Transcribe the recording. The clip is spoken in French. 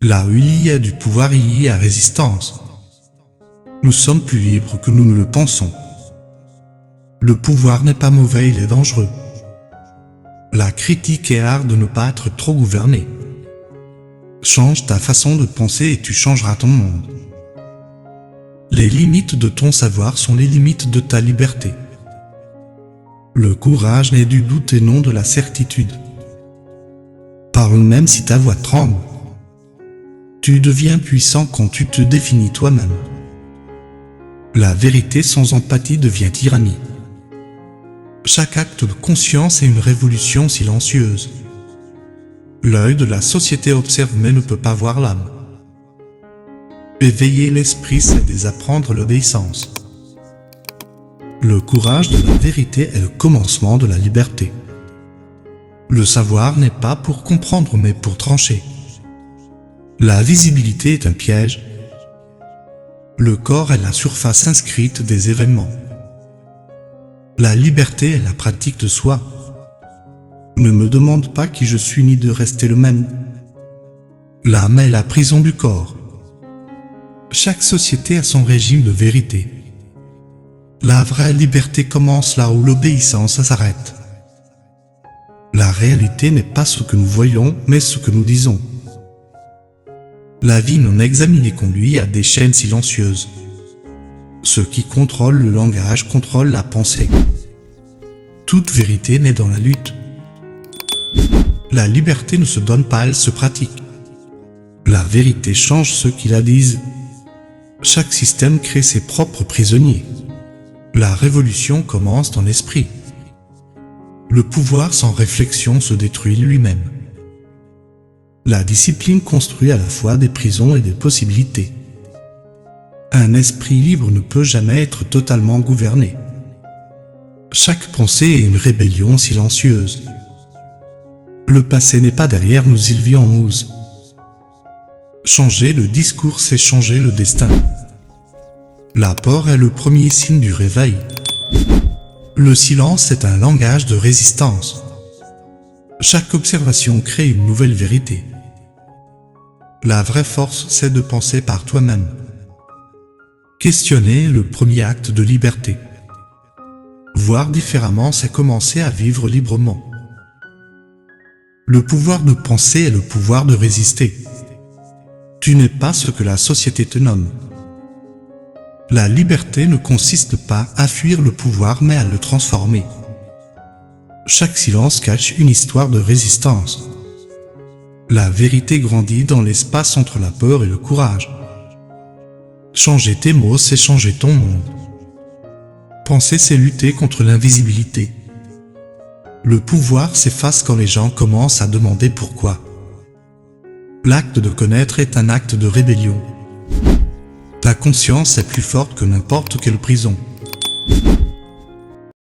Là où il y a du pouvoir, il y a résistance. Nous sommes plus libres que nous ne le pensons. Le pouvoir n'est pas mauvais, il est dangereux. La critique est art de ne pas être trop gouverné. Change ta façon de penser et tu changeras ton monde. Les limites de ton savoir sont les limites de ta liberté. Le courage naît du doute et non de la certitude. Parle même si ta voix tremble. Tu deviens puissant quand tu te définis toi-même. La vérité sans empathie devient tyrannie. Chaque acte de conscience est une révolution silencieuse. L'œil de la société observe mais ne peut pas voir l'âme. Éveiller l'esprit, c'est désapprendre l'obéissance. Le courage de la vérité est le commencement de la liberté. Le savoir n'est pas pour comprendre mais pour trancher. La visibilité est un piège. Le corps est la surface inscrite des événements. La liberté est la pratique de soi. Ne me demande pas qui je suis ni de rester le même. L'âme est la prison du corps. Chaque société a son régime de vérité. La vraie liberté commence là où l'obéissance s'arrête. La réalité n'est pas ce que nous voyons, mais ce que nous disons. La vie non examinée conduit à des chaînes silencieuses. Ceux qui contrôlent le langage contrôlent la pensée. Toute vérité naît dans la lutte. La liberté ne se donne pas, elle se pratique. La vérité change ceux qui la disent. Chaque système crée ses propres prisonniers. La révolution commence dans l'esprit. Le pouvoir sans réflexion se détruit lui-même. La discipline construit à la fois des prisons et des possibilités. Un esprit libre ne peut jamais être totalement gouverné. Chaque pensée est une rébellion silencieuse. Le passé n'est pas derrière nous, il vit en nous. Changer le discours, c'est changer le destin. La peur est le premier signe du réveil. Le silence est un langage de résistance. Chaque observation crée une nouvelle vérité. La vraie force, c'est de penser par toi-même. Questionner est le premier acte de liberté. Voir différemment, c'est commencer à vivre librement. Le pouvoir de penser est le pouvoir de résister. Tu n'es pas ce que la société te nomme. La liberté ne consiste pas à fuir le pouvoir mais à le transformer. Chaque silence cache une histoire de résistance. La vérité grandit dans l'espace entre la peur et le courage. Changer tes mots, c'est changer ton monde. Penser, c'est lutter contre l'invisibilité. Le pouvoir s'efface quand les gens commencent à demander pourquoi. L'acte de connaître est un acte de rébellion. Ta conscience est plus forte que n'importe quelle prison.